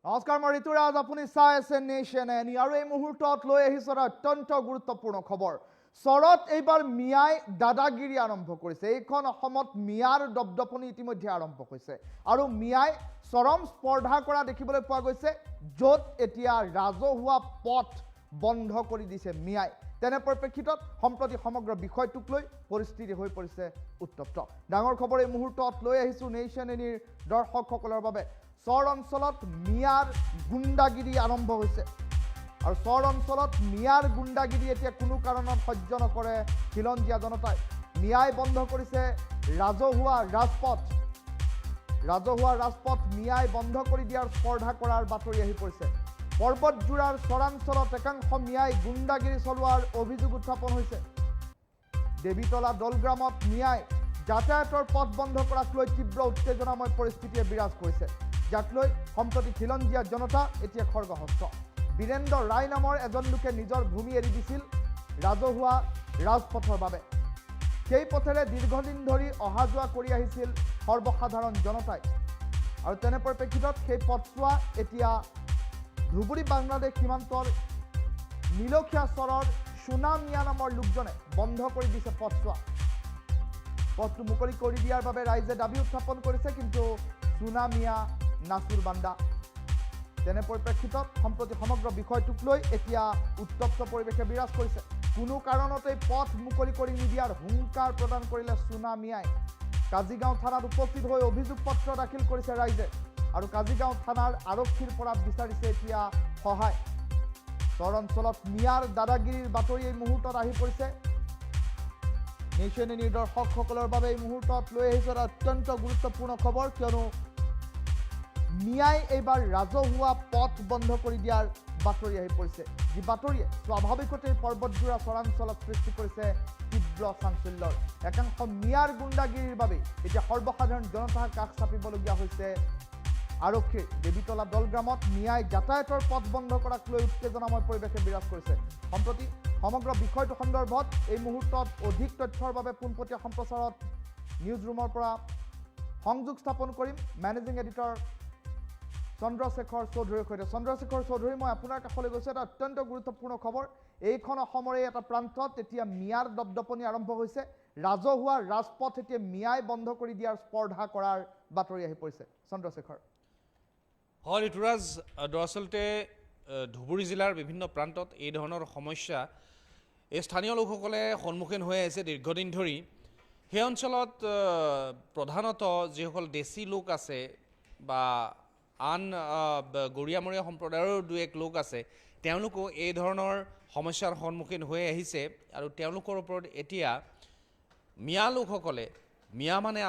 নমস্কাৰ মই ঋতুৰাজ আপুনি চাই আছে নেশ্যন এনি আৰু এই মুহূৰ্তত লৈ আহিছে অত্যন্ত গুৰুত্বপূৰ্ণ খবৰ চৰত এইবাৰ মিয়াই দাদাগিৰি আৰম্ভ কৰিছে এইখন অসমত মিয়াৰ দপদপনি ইতিমধ্যে আৰম্ভ হৈছে আৰু মিয়াই চৰম স্পৰ্ধা কৰা দেখিবলৈ পোৱা গৈছে য'ত এতিয়া ৰাজহুৱা পথ বন্ধ কৰি দিছে মিয়াই তেনে পৰিপ্ৰেক্ষিতত সম্প্ৰতি সমগ্ৰ বিষয়টোক লৈ পৰিস্থিতি হৈ পৰিছে উত্তপ্ত ডাঙৰ খবৰ এই মুহূৰ্তত লৈ আহিছো নেশ্যন এনিৰ দৰ্শকসকলৰ বাবে চৰ অঞ্চলত মিয়াৰ গুণ্ডাগিৰি আৰম্ভ হৈছে আৰু চৰ অঞ্চলত মিয়াৰ গুণ্ডাগিৰি এতিয়া কোনো কাৰণত সহ্য নকৰে খিলঞ্জীয়া জনতাই মিয়াই বন্ধ কৰিছে ৰাজহুৱা ৰাজপথ মিয়াই বন্ধ কৰি দিয়াৰ স্পৰ্ধা কৰাৰ বাতৰি আহি পৰিছে পৰ্বতজোৰাৰ চৰাঞ্চলত একাংশ মিয়াই গুণ্ডাগিৰি চলোৱাৰ অভিযোগ উত্থাপন হৈছে দেৱীতলা দলগ্ৰামত মিয়াই যাতায়াতৰ পথ বন্ধ কৰাক লৈ তীব্ৰ উত্তেজনাময় পৰিস্থিতিয়ে বিৰাজ কৰিছে যাক লৈ সম্প্ৰতি খিলঞ্জীয়া জনতা এতিয়া খৰ্গহস্ত বীৰেন্দ্ৰ ৰায় নামৰ এজন লোকে নিজৰ ভূমি এৰি দিছিল ৰাজহুৱা ৰাজপথৰ বাবে সেই পথেৰে দীৰ্ঘদিন ধৰি অহা যোৱা কৰি আহিছিল সৰ্বসাধাৰণ জনতাই আৰু তেনে পৰিপ্ৰেক্ষিতত সেই পথছোৱা এতিয়া ধুবুৰী বাংলাদেশ সীমান্তৰ নীলক্ষীয়া চৰৰ সোনা মিয়া নামৰ লোকজনে বন্ধ কৰি দিছে পথটো মুকলি কৰি দিয়াৰ বাবে ৰাইজে দাবী উত্থাপন কৰিছে কিন্তু সোনা মিয়া নাচুৰ বান্দা তেনে পৰিপ্ৰেক্ষিতত সম্প্ৰতি সমগ্ৰ বিষয়টোক লৈ এতিয়া উত্তপ্ত পৰিৱেশে বিৰাজ কৰিছে কোনো কাৰণতে পথ মুকলি কৰি নিদিয়াৰ হুংকাৰ প্ৰদান কৰিলে সোনা মিয়াই কাজিগাঁও থানাত উপস্থিত হৈ অভিযোগ পত্ৰ দাখিল কৰিছে ৰাইজে আৰু কাজিগাঁও থানাৰ আৰক্ষীৰ পৰা বিচাৰিছে এতিয়া সহায় চৰ অঞ্চলত মিয়াৰ দাদাগিৰিৰ বাতৰি এই মুহূৰ্তত আহি পৰিছে নেশ্যন এনিৰ দৰ্শকসকলৰ বাবে এই মুহূৰ্তত লৈ আহিছে অত্যন্ত গুৰুত্বপূৰ্ণ খবৰ কিয়নো মিয়াই এইবাৰ ৰাজহুৱা পথ বন্ধ কৰি দিয়াৰ বাতৰি আহি পৰিছে যি বাতৰিয়ে স্বাভাৱিকতে পৰ্বতজোৰা চৰাঞ্চলত সৃষ্টি কৰিছে তীব্ৰ চাঞ্চল্যৰ একাংশ মিয়াৰ গুণ্ডাগিৰিৰ বাবে এতিয়া সৰ্বসাধাৰণ জনতাৰ কাষ চাপিবলগীয়া হৈছে আৰক্ষীৰ দেৱীতলা দলগ্ৰামত মিয়াই যাতায়াতৰ পথ বন্ধ কৰাক লৈ উত্তেজনাময় পৰিৱেশে বিৰাজ কৰিছে সম্প্ৰতি সমগ্ৰ বিষয়টো সন্দৰ্ভত এই মুহূৰ্তত অধিক তথ্যৰ বাবে পোনপটীয়া সম্প্ৰচাৰত নিউজ ৰুমৰ পৰা সংযোগ স্থাপন কৰিম মেনেজিং এডিটৰ চন্দ্ৰশেখৰ চৌধুৰীৰ সৈতে চন্দ্ৰশেখৰ চৌধুৰী মই আপোনাৰ কাষলৈ গৈছোঁ এটা অত্যন্ত গুৰুত্বপূৰ্ণ খবৰ এইখন অসমৰে এটা প্ৰান্তত এতিয়া মিয়াৰ দপদপনি আৰম্ভ হৈছে ৰাজহুৱা ৰাজপথ এতিয়া মিয়াই বন্ধ কৰি দিয়াৰ স্পৰ্ধা কৰাৰ বাতৰি আহি পৰিছে চন্দ্ৰশেখৰ হয় ঋতুৰাজ দৰাচলতে ধুবুৰী জিলাৰ বিভিন্ন প্ৰান্তত এই ধৰণৰ সমস্যা এই স্থানীয় লোকসকলে সন্মুখীন হৈ আছে দীৰ্ঘদিন ধৰি সেই অঞ্চলত প্ৰধানত যিসকল দেশী লোক আছে বা আন গৰিয়ামৰীয়া সম্প্ৰদায়ৰ দুই এক লোক আছে তেওঁলোকো এই ধৰণৰ সমস্যাৰ সন্মুখীন হৈ আহিছে আৰু তেওঁলোকৰ ওপৰত এতিয়া মিয়া লোকসকলে মিয়া মানে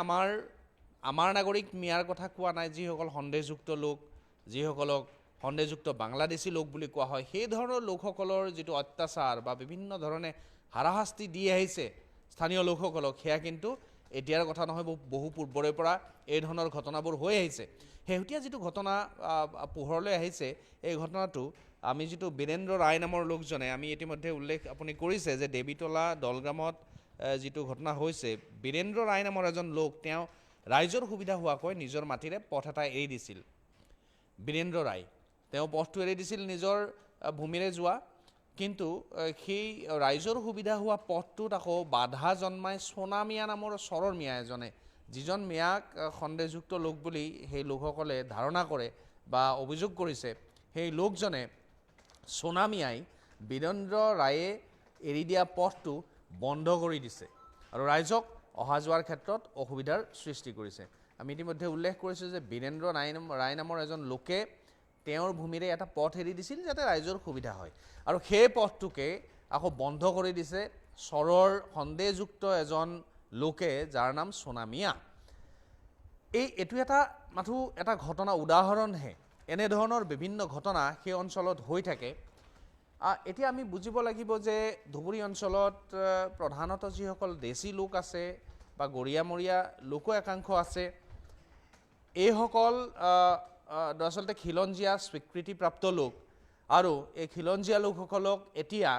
আমাৰ নাগৰিক মিয়াৰ কথা কোৱা নাই যিসকল সন্দেহযুক্ত লোক যিসকলক সন্দেহযুক্ত বাংলাদেশী লোক বুলি কোৱা হয় সেই ধৰণৰ লোকসকলৰ যিটো অত্যাচাৰ বা বিভিন্ন ধৰণে হাৰাশাস্তি দি আহিছে স্থানীয় লোকসকলক সেয়া কিন্তু এতিয়াৰ কথা নহয় বহু পূৰ্বৰে পৰা এই ধৰণৰ ঘটনাবোৰ হৈ আহিছে শেহতীয়া যিটো ঘটনা পোহৰলৈ আহিছে এই ঘটনাটো আমি যিটো বীৰেন্দ্ৰ ৰায় নামৰ লোকজনে আমি ইতিমধ্যে উল্লেখ আপুনি কৰিছে যে দেৱীতলা দলগ্ৰামত যিটো ঘটনা হৈছে বীৰেন্দ্ৰ ৰায় নামৰ এজন লোক তেওঁ ৰাইজৰ সুবিধা হোৱাকৈ নিজৰ মাটিৰে পথ এটা এৰি দিছিল বীৰেন্দ্ৰ ৰায় তেওঁ পথটো এৰি দিছিল নিজৰ ভূমিৰে যোৱা কিন্তু সেই ৰাইজৰ সুবিধা হোৱা পথটোত আকৌ বাধা জন্মাই সোনা মিয়া নামৰ চৰৰ মিয়া এজনে যিজন মিয়াক সন্দেহযুক্ত লোক বুলি সেই লোকসকলে ধাৰণা কৰে বা অভিযোগ কৰিছে সেই লোকজনে সোনা মিয়াই বীৰেন্দ্ৰ ৰায়ে এৰি দিয়া পথটো বন্ধ কৰি দিছে আৰু ৰাইজক অহা যোৱাৰ ক্ষেত্ৰত অসুবিধাৰ সৃষ্টি কৰিছে আমি ইতিমধ্যে উল্লেখ কৰিছোঁ যে বীৰেন্দ্ৰ ৰায় নামৰ এজন লোকে তেওঁৰ ভূমিৰে এটা পথ এৰি দিছিল যাতে ৰাইজৰ সুবিধা হয় আৰু সেই পথটোকে আকৌ বন্ধ কৰি দিছে চৰৰ সন্দেহযুক্ত এজন লোকে যাৰ নাম সোনা মিয়া এইটো এটা ঘটনা উদাহৰণহে এনেধৰণৰ বিভিন্ন ঘটনা সেই অঞ্চলত হৈ থাকে এতিয়া আমি বুজিব লাগিব যে ধুবুৰী অঞ্চলত প্ৰধানত যিসকল দেশী লোক আছে বা গৰিয়ামৰীয়া লোকো একাংশ আছে এইসকল দৰাচলতে খিলঞ্জীয়া স্বীকৃতিপ্ৰাপ্ত লোক আৰু এই খিলঞ্জীয়া লোকসকলক এতিয়া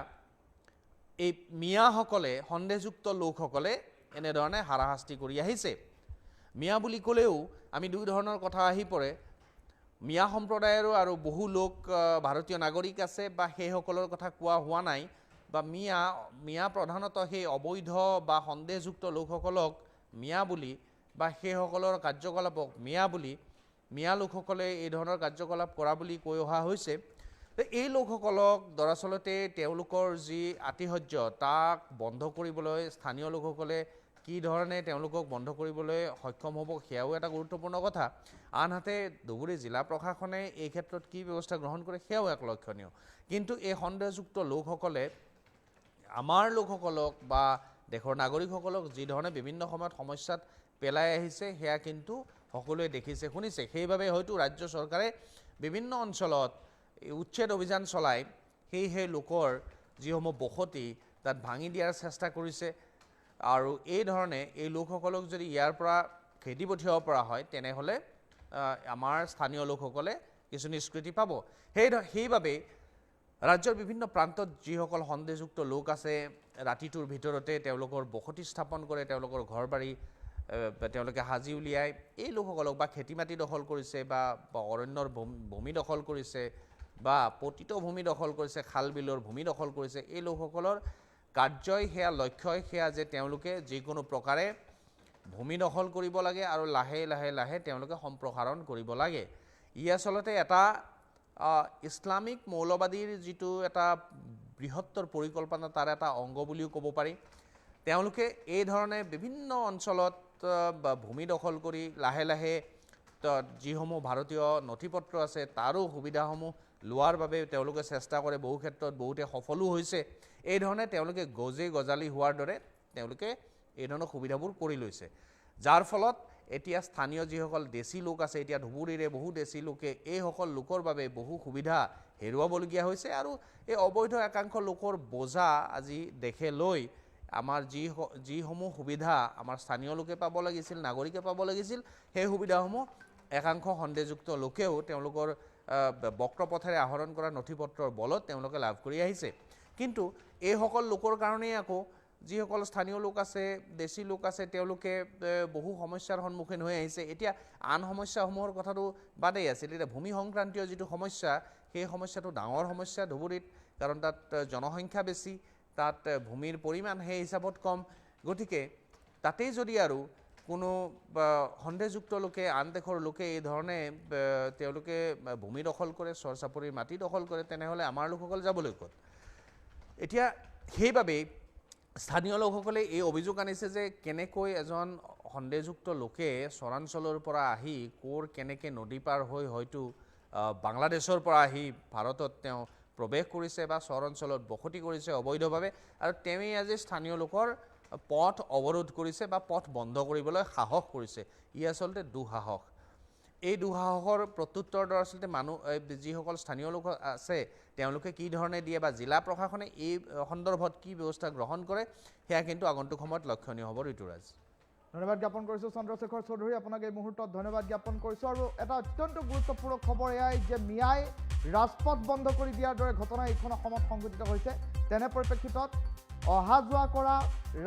এই মিয়াসকলে সন্দেহযুক্ত লোকসকলে এনেধৰণে হাৰাশাস্তি কৰি আহিছে মিয়া বুলি ক'লেও আমি দুই ধৰণৰ কথা আহি পৰে মিয়া সম্প্ৰদায়ৰো আৰু বহু লোক ভাৰতীয় নাগৰিক আছে বা সেইসকলৰ কথা কোৱা হোৱা নাই বা মিয়া প্ৰধানত সেই অবৈধ বা সন্দেহযুক্ত লোকসকলক মিয়া বুলি বা সেইসকলৰ কাৰ্যকলাপক মিয়া লোকসকলে এই ধৰণৰ কাৰ্যকলাপ কৰা বুলি কৈ অহা হৈছে। এই লোকসকলক দৰাচলতে তেওঁলোকৰ যি আতিশয্য তাক বন্ধ কৰিবলৈ স্থানীয় লোকসকলে কি ধৰণে তেওঁলোকক বন্ধ কৰিবলৈ সক্ষম হ'ব সেয়াও এটা গুৰুত্বপূৰ্ণ কথা। আনহাতে ধুবুৰী জিলা প্ৰশাসনে এই ক্ষেত্ৰত কি ব্যৱস্থা গ্ৰহণ কৰে সেয়াও এক লক্ষণীয়। কিন্তু এই সন্দেহযুক্ত লোকসকলে আমাৰ লোকসকলক বা দেশৰ নাগৰিকসকলক যি ধৰণে বিভিন্ন সময়ত সমস্যাত পেলাই আহিছে সেয়া কিন্তু সকলোৱে দেখিছে শুনিছে। সেইবাবে হয়তো ৰাজ্য চৰকাৰে বিভিন্ন অঞ্চলত উচ্ছেদ অভিযান চলাই সেই লোকৰ যিসমূহ বসতি তাত ভাঙি দিয়াৰ চেষ্টা কৰিছে। আৰু এই ধৰণে এই লোকসকলক যদি ইয়াৰ পৰা খেদি পঠিয়াব পৰা হয় তেনেহ'লে আমাৰ স্থানীয় লোকসকলে কিছু নিষ্কৃতি পাব। সেইবাবে ৰাজ্যৰ বিভিন্ন প্ৰান্তত যিসকল সন্দেহযুক্ত লোক আছে ৰাতিটোৰ ভিতৰতে তেওঁলোকৰ বসতি স্থাপন কৰে, তেওঁলোকৰ ঘৰ বাৰী তেওঁলোকে সাজি উলিয়াই এই লোকসকলক বা খেতি মাটি দখল কৰিছে বা অৰণ্যৰ ভূমি দখল কৰিছে বা পতিত ভূমি দখল কৰিছে, খাল বিলৰ ভূমি দখল কৰিছে। এই লোকসকলৰ কাৰ্যই সেয়া লক্ষ্যই সেয়া যে তেওঁলোকে যিকোনো প্ৰকাৰে ভূমি দখল কৰিব লাগে আৰু লাহে লাহে লাহে তেওঁলোকে সম্প্ৰসাৰণ কৰিব লাগে। ই আচলতে এটা ইছলামিক মৌলবাদীৰ যিটো এটা বৃহত্তৰ পৰিকল্পনা তাৰ এটা অংগ বুলিও ক'ব পাৰি। তেওঁলোকে এই ধৰণে বিভিন্ন অঞ্চলত ভূমি দখল কৰি লাহে লাহে যিসমূহ ভাৰতীয় নথিপত্ৰ আছে তাৰো সুবিধাসমূহ লোৱাৰ বাবে তেওঁলোকে চেষ্টা কৰে। বহু ক্ষেত্ৰত বহুতে সফলো হৈছে। এই ধৰণে তেওঁলোকে গজালি হোৱাৰ দৰে তেওঁলোকে এই ধৰণৰ সুবিধাবোৰ কৰি লৈছে, যাৰ ফলত এতিয়া স্থানীয় যিসকল দেশী লোক আছে এতিয়া ধুবুৰীৰে বহু দেশী লোকে এইসকল লোকৰ বাবে বহু সুবিধা হেৰুৱাবলগীয়া হৈছে। আৰু এই অবৈধ একাংশ লোকৰ বোজা আজি দেশে লৈ আমাৰ যিসমূহ সুবিধা আমাৰ স্থানীয় লোকে পাব লাগিছিল, নাগৰিকে পাব লাগিছিল, সেই সুবিধাসমূহ একাংশ সন্দেহযুক্ত লোকেও তেওঁলোকৰ বক্ৰপথেৰে আহৰণ কৰা নথিপত্ৰৰ বলত তেওঁলোকে লাভ কৰি আহিছে। কিন্তু এইসকল লোকৰ কাৰণেই আকৌ যিসকল স্থানীয় লোক আছে, দেশী লোক আছে, তেওঁলোকে বহু সমস্যাৰ সন্মুখীন হৈ আহিছে। এতিয়া আন সমস্যাসমূহৰ কথাটো বাদেই আছিল, এতিয়া ভূমি সংক্ৰান্তীয় যিটো সমস্যা সেই সমস্যাটো ডাঙৰ সমস্যা ধুবুৰীত, কাৰণ তাত জনসংখ্যা বেছি, তাত ভূমিৰ পৰিমাণ সেই হিচাপত কম। গতিকে তাতেই যদি আৰু কোনো সন্দেহযুক্ত লোকে আন দেশৰ লোকে এই ধৰণে তেওঁলোকে ভূমি দখল কৰে, চৰ চাপৰিৰ মাটি দখল কৰে, তেনেহ'লে আমাৰ লোকসকল যাবলৈ ক'ত? এতিয়া সেইবাবেই স্থানীয় লোকসকলে এই অভিযোগ আনিছে যে কেনেকৈ এজন সন্দেহযুক্ত লোকে চৰাঞ্চলৰ পৰা আহি কেনেকৈ নদী পাৰ হৈ হয়তো বাংলাদেশৰ পৰা আহি ভাৰতত তেওঁ প্ৰৱেশ কৰিছে বা চৰ অঞ্চলত বসতি কৰিছে অবৈধভাৱে, আৰু তেওঁৱেই আজি স্থানীয় লোকৰ পথ অৱৰোধ কৰিছে বা পথ বন্ধ কৰিবলৈ সাহস কৰিছে। ই আচলতে দুঃসাহস। এই দুঃসাহসৰ প্ৰত্যুত্তৰ দৰাচলতে যিসকল স্থানীয় লোক আছে তেওঁলোকে কি ধৰণে দিয়ে বা জিলা প্ৰশাসনে এই সন্দৰ্ভত কি ব্যৱস্থা গ্ৰহণ কৰে সেয়া কিন্তু আগন্তুক সময়ত লক্ষণীয় হ'ব। ঋতুৰাজ, ধন্যবাদ জ্ঞাপন কৰিছোঁ চন্দ্ৰশেখৰ চৌধুৰী, আপোনাক এই মুহূৰ্তত ধন্যবাদ জ্ঞাপন কৰিছোঁ। আৰু এটা অত্যন্ত গুৰুত্বপূৰ্ণ খবৰ এয়াই যে মিয়াই ৰাজপথ বন্ধ কৰি দিয়াৰ দৰে ঘটনা এইখন অসমত সংঘটিত হৈছে। তেনে পৰিপ্ৰেক্ষিতত অহা যোৱা কৰা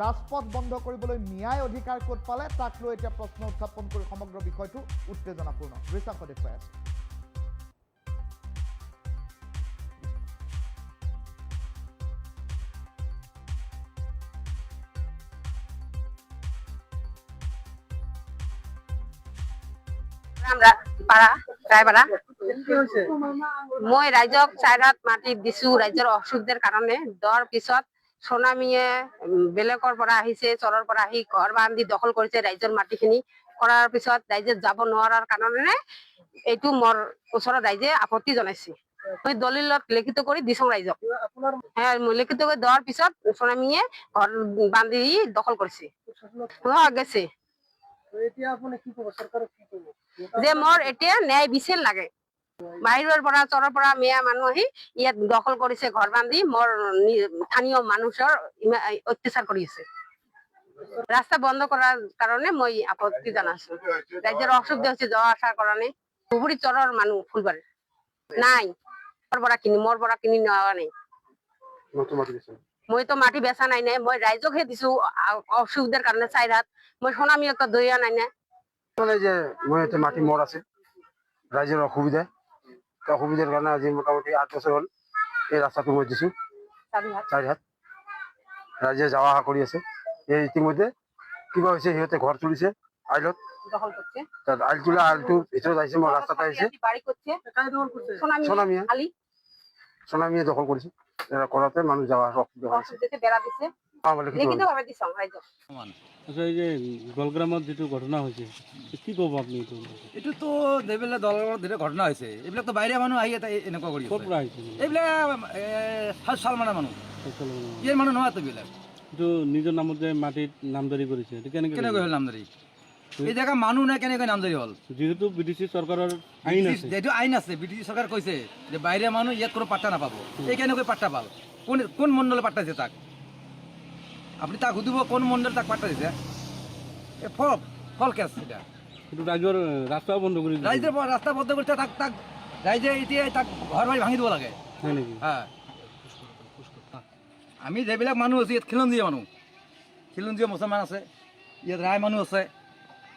ৰাজপথ বন্ধ কৰিবলৈ মিয়াই অধিকাৰ ক'ত পালে তাক লৈ এতিয়া প্ৰশ্ন উত্থাপন কৰি সমগ্ৰ বিষয়টো উত্তেজনাপূৰ্ণ দৃশ্যাংশ দেখুৱাই আছে। মই ৰাইজক চাইডত মাটি দিছো ৰাইজৰ অসুবিধাৰ কাৰণে। দৰ পিছত সোণামীয়ে বেলেগৰ পৰা আহিছে, চৰৰ পৰা আহি ঘৰ বান্ধি দখল কৰিছে ৰাইজৰ মাটিখিনি। কৰাৰ পিছত ৰাইজে যাব নোৱাৰাৰ কাৰণে এইটো মোৰ ওচৰত ৰাইজে আপত্তি জনাইছে। মই দলিলত লিখিত কৰি দিছো ৰাইজক। লিখিত কৰি দিয়াৰ পিছত সোণামীয়ে ঘৰ বান্ধি দখল কৰিছে গেছে। যে মোৰ এতিয়া ন্যায় বিচাৰ লাগে। বাহিৰৰ পৰা চৰৰ পৰা মেয়া মানুহ আহি ইয়াত দখল কৰিছে ঘৰ বান্ধি, মোৰ স্থানীয় মানুহৰ অত্যাচাৰ কৰি আছে। ৰাস্তা বন্ধ কৰাৰ কাৰণে মই আপত্তি জনাইছো। ৰাইজৰ অসুবিধা হৈছে যোৱা আসাৰ কাৰণে। ধুবুৰী চৰৰ মানুহ ফুলবাৰী নাই, মোৰ পৰা কিনি নেওয়া নাই। মইতো মাটি বেচা নাই নে, মই ৰাইজকহে দিছো অসুবিধাৰ কাৰণে। চাইডাত মই সোণামীয়ক দৈয়া নাই নে। যে মই মাটি মোৰ আছে, রাইজের অসুবিধার কারণে আজি মোটামুটি 8 বছর হল এই রাস্তাটো মই দিছো 4 হাত রাইজে যাওয়া আহা কৰি আছে। এই ইতিমধ্যে কিবা হৈছে, সিহঁতে ঘৰ তুলিছে আইলত, দখল কৰছে তাত আইল তুলা আইলটোৰ ভিতৰত আহিছে, মই ৰাস্তাতে আহিছে। বাড়ি কৰছে সোনামিয়া আলী সোনামিয়া দখল কৰিছে। এৰা কৰাতে মানুহ যাওয়া আহা অসুবিধা হৈছে। অসুবিধাতে বেড়া দিছে আমাদের কিছু লিখিত ভাবে দিছ রাইজক। আচ্ছা, এই যে গোলগ্রামত যিটো ঘটনা হৈছে কি ক'ব আপুনি এইটো? এইটোতো যিবিলাক দলৰ যেতিয়া ঘটনা হৈছে, এইবিলাকতো বাহিৰা মানুহ আহি এটা এনেকুৱা কৰি ক'ৰ আছে। পৰা আহিছে? এইবিলাক 7 সাল মানৰ মানুহ, ইয়াৰ মানুহ নহয়তো এইবিলাক। এইটো নিজৰ নামত যে মাটিত নামজাৰি কৰিছে, এইটো কেনেকৈ কেনেকৈ হ'ল নামজাৰি? এই জেগা মানুহ নাই, কেনেকৈ নামজাৰি হ'ল? যিহেতু বিদেশী চৰকাৰৰ আইন আছে, যিহেতু আইন আছে, ব্ৰিটিছ চৰকাৰে কৈছে যে বাহিৰা মানুহ ইয়াত কোনো পাত্তা নাপাব। এই কেনেকৈ পাত্তা পাল? কোন মণ্ডলে পাত্তা দিছে তাক? আপুনি তাক সুধিব কোন মণ্ডলে তাক পাত্তা দিছে। এই ফল কেছ এটা। কিন্তু ৰাইজৰ ৰাস্তাও বন্ধ কৰি দিছে। ৰাইজে ৰাস্তা বন্ধ কৰিছে, তাক ৰাইজে এতিয়া তাক ঘৰ বাৰী ভাঙি দিব লাগে। হয় নেকি? হ্যাঁ, আমি যেবিলাক মানুহ আছো ইয়াত খিলঞ্জীয়া মানুহ, খিলঞ্জীয়া মুছলমান আছে, ইয়াত ৰায় মানুহ আছে,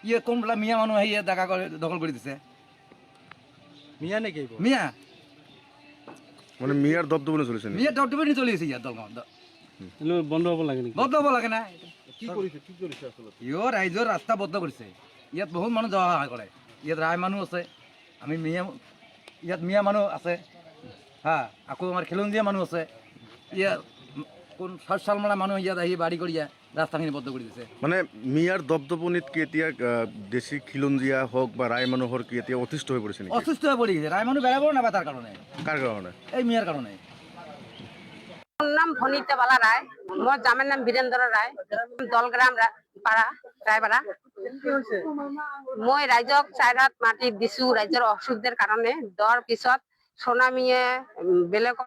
ইয়াত কোনবিলাক মিয়া মানুহ আহি ইয়াত জাগা দখল কৰি দিছে। মিয়া নেকি? মিয়া মানে মিয়ার দবদবে চলেছে নাকি? মিয়া দপদপনি চলি আছে ইয়াত দলগাঁও। এগুলো বন্ধ হ'ব লাগে নেকি? বন্ধ হ'ব লাগে না? কি কৰিছে আচলতে? ইয়ো ৰাইজৰ ৰাস্তা বন্ধ কৰিছে। ইয়াত বহুত মানুহ যোৱা অহা কৰে। ইয়াত ৰায় মানুহ আছে, আমি ইয়াত মিয়া মানুহ আছে, হা, আকৌ আমাৰ খিলঞ্জীয়া মানুহ আছে। ইয়াত কোন 7 সাল মানৰ মানুহ ইয়াত আহি বাড়ি কৰি ৰাস্তাখিনি বন্ধ কৰি দিছে। মানে মিয়াৰ দবদবনিত কি এতিয়া দেশী খিলঞ্জীয়া হওক বা ৰায় মানুহৰ কি এতিয়া অতিষ্ঠ হৈ পৰিছে নেকি? অসুস্থ হয়ে পড়ে গেছে, ৰায় মানুষ বেড়াবো না তাৰ কাৰণে, কাৰ কাৰণে? এই মিয়াৰ কাৰণে। মোৰ নাম ভনিতা বালা ৰায়, মোৰ জামেৰ নাম বীৰেন্দ্ৰ ৰায়, দলগ্ৰাম পাড়া ৰায়পাড়া। মই ৰাইজক 4 হাত মাটি দিছো ৰাইজৰ অসুবিধাৰ কাৰণে। দৰ পিছত সোনামিয়ে বেলেগৰ